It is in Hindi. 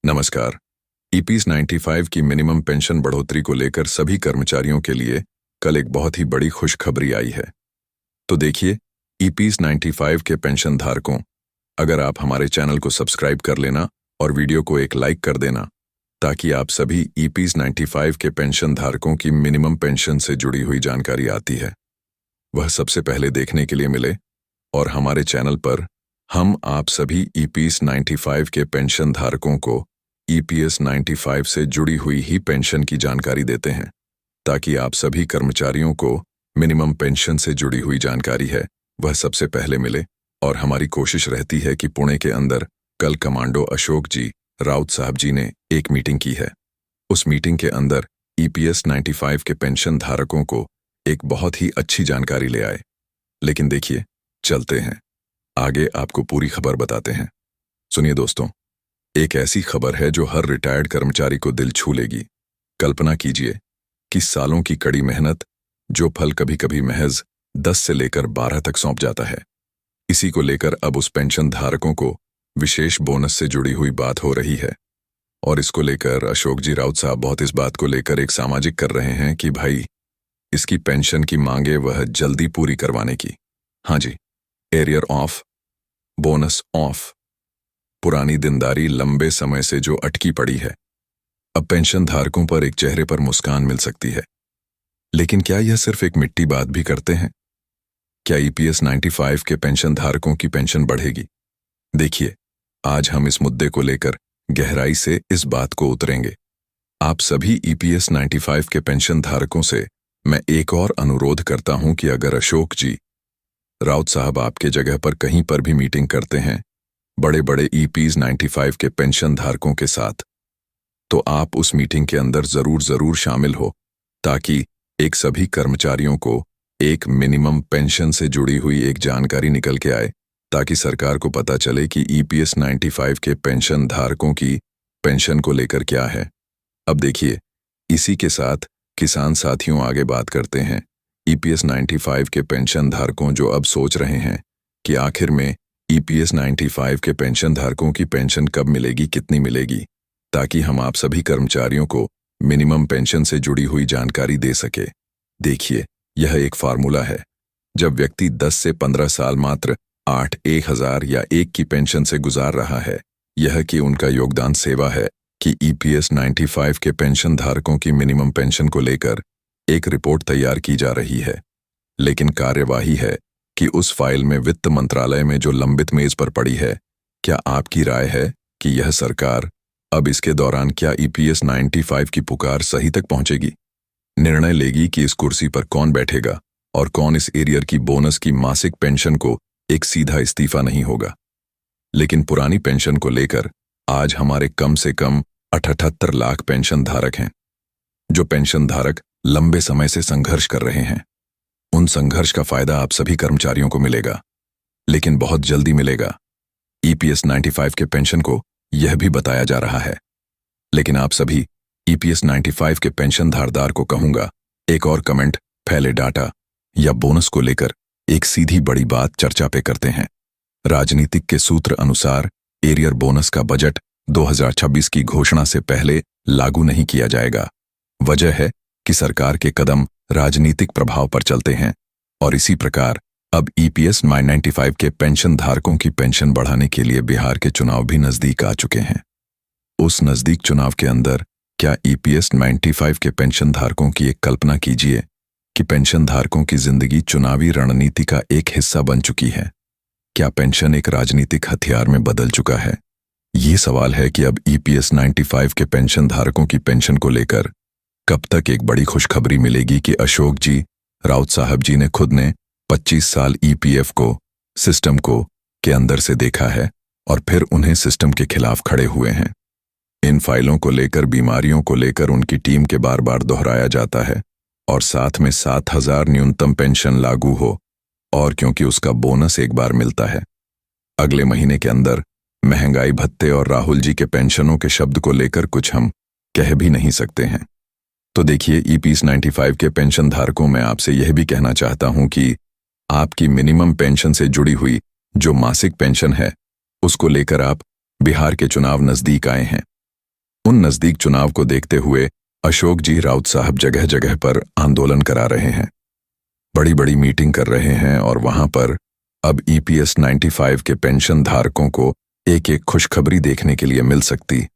नमस्कार। ईपीएस 95 की मिनिमम पेंशन बढ़ोतरी को लेकर सभी कर्मचारियों के लिए कल एक बहुत ही बड़ी खुशखबरी आई है। तो देखिए, ईपीएस 95 के पेंशन धारकों, अगर आप हमारे चैनल को सब्सक्राइब कर लेना और वीडियो को एक लाइक कर देना, ताकि आप सभी ईपीएस 95 के पेंशन धारकों की मिनिमम पेंशन से जुड़ी हुई जानकारी आती है वह सबसे पहले देखने के लिए मिले। और हमारे चैनल पर हम आप सभी ईपीएस 95 के पेंशन धारकों को ईपीएस 95 से जुड़ी हुई ही पेंशन की जानकारी देते हैं, ताकि आप सभी कर्मचारियों को मिनिमम पेंशन से जुड़ी हुई जानकारी है वह सबसे पहले मिले। और हमारी कोशिश रहती है कि पुणे के अंदर कल कमांडो अशोक जी राउत साहब जी ने एक मीटिंग की है। उस मीटिंग के अंदर ईपीएस 95 के पेंशन धारकों को एक बहुत ही अच्छी जानकारी ले आए। लेकिन देखिए, चलते हैं आगे, आपको पूरी खबर बताते हैं। सुनिए दोस्तों, एक ऐसी खबर है जो हर रिटायर्ड कर्मचारी को दिल छू लेगी। कल्पना कीजिए कि सालों की कड़ी मेहनत, जो फल कभी कभी महज 10 से लेकर 12 तक सौंप जाता है, इसी को लेकर अब उस पेंशन धारकों को विशेष बोनस से जुड़ी हुई बात हो रही है। और इसको लेकर अशोक जी राउत साहब बहुत इस बात को लेकर एक सामाजिक कर रहे हैं कि भाई, इसकी पेंशन की मांगे वह जल्दी पूरी करवाने की। हाँ जी, एरियर ऑफ, बोनस ऑफ, पुरानी दिनदारी लंबे समय से जो अटकी पड़ी है, अब पेंशन धारकों पर एक चेहरे पर मुस्कान मिल सकती है। लेकिन क्या यह सिर्फ एक मिट्टी बात भी करते हैं? क्या ईपीएस 95 के पेंशन धारकों की पेंशन बढ़ेगी? देखिए, आज हम इस मुद्दे को लेकर गहराई से इस बात को उतरेंगे। आप सभी ईपीएस 95 के पेंशन धारकों से मैं एक और अनुरोध करता हूं कि अगर अशोक जी राउत साहब आपके जगह पर कहीं पर भी मीटिंग करते हैं बड़े बड़े ईपीएस 95 के पेंशन धारकों के साथ, तो आप उस मीटिंग के अंदर जरूर शामिल हो, ताकि एक सभी कर्मचारियों को एक मिनिमम पेंशन से जुड़ी हुई एक जानकारी निकल के आए, ताकि सरकार को पता चले कि ईपीएस 95 के पेंशन धारकों की पेंशन को लेकर क्या है। अब देखिए, इसी के साथ किसान साथियों आगे बात करते हैं। ईपीएस 95 के पेंशन धारकों जो अब सोच रहे हैं कि आखिर में ईपीएस 95 के पेंशन धारकों की पेंशन कब मिलेगी, कितनी मिलेगी, ताकि हम आप सभी कर्मचारियों को मिनिमम पेंशन से जुड़ी हुई जानकारी दे सके। देखिए, यह एक फार्मूला है। जब व्यक्ति 10 से 15 साल मात्र 8,000 या 1 की पेंशन से गुजार रहा है, यह कि उनका योगदान सेवा है कि ईपीएस 95 के पेंशन धारकों की मिनिमम पेंशन को लेकर एक रिपोर्ट तैयार की जा रही है। लेकिन कार्यवाही है कि उस फाइल में वित्त मंत्रालय में जो लंबित मेज पर पड़ी है, क्या आपकी राय है कि यह सरकार अब इसके दौरान क्या ईपीएस 95 की पुकार सही तक पहुंचेगी, निर्णय लेगी कि इस कुर्सी पर कौन बैठेगा और कौन इस एरियर की बोनस की मासिक पेंशन को एक सीधा इस्तीफा नहीं होगा। लेकिन पुरानी पेंशन को लेकर आज हमारे कम से कम 78 लाख पेंशन धारक हैं। जो पेंशन धारक लंबे समय से संघर्ष कर रहे हैं, उन संघर्ष का फायदा आप सभी कर्मचारियों को मिलेगा, लेकिन बहुत जल्दी मिलेगा। ईपीएस 95 के पेंशन को यह भी बताया जा रहा है। लेकिन आप सभी ईपीएस 95 के पेंशन धारदार को कहूंगा, एक और कमेंट फैले डाटा या बोनस को लेकर एक सीधी बड़ी बात चर्चा पे करते हैं। राजनीतिक के सूत्र अनुसार एरियर बोनस का बजट 2026 की घोषणा से पहले लागू नहीं किया जाएगा। वजह है कि सरकार के कदम राजनीतिक प्रभाव पर चलते हैं। और इसी प्रकार अब ईपीएस 95 के पेंशन धारकों की पेंशन बढ़ाने के लिए बिहार के चुनाव भी नजदीक आ चुके हैं। उस नजदीक चुनाव के अंदर क्या ईपीएस 95 के पेंशन धारकों की एक कल्पना कीजिए कि पेंशन धारकों की जिंदगी चुनावी रणनीति का एक हिस्सा बन चुकी है। क्या पेंशन एक राजनीतिक हथियार में बदल चुका है? ये सवाल है कि अब ईपीएस 95 के पेंशन धारकों की पेंशन को लेकर कब तक एक बड़ी खुशखबरी मिलेगी कि अशोक जी राउत साहब जी ने खुद ने 25 साल ईपीएफ को, सिस्टम को के अंदर से देखा है और फिर उन्हें सिस्टम के खिलाफ खड़े हुए हैं। इन फाइलों को लेकर, बीमारियों को लेकर उनकी टीम के बार बार दोहराया जाता है, और साथ में 7,000 न्यूनतम पेंशन लागू हो, और क्योंकि उसका बोनस एक बार मिलता है। अगले महीने के अंदर महंगाई भत्ते और राहुल जी के पेंशनों के शब्द को लेकर कुछ हम कह भी नहीं सकते हैं। तो देखिए, ईपीएस 95 के पेंशन धारकों में आपसे यह भी कहना चाहता हूं कि आपकी मिनिमम पेंशन से जुड़ी हुई जो मासिक पेंशन है, उसको लेकर आप बिहार के चुनाव नजदीक आए हैं। उन नजदीक चुनाव को देखते हुए अशोक जी राउत साहब जगह जगह पर आंदोलन करा रहे हैं, बड़ी बड़ी मीटिंग कर रहे हैं और वहां पर अब EPS 95 के पेंशन धारकों को एक एक खुशखबरी देखने के लिए मिल सकती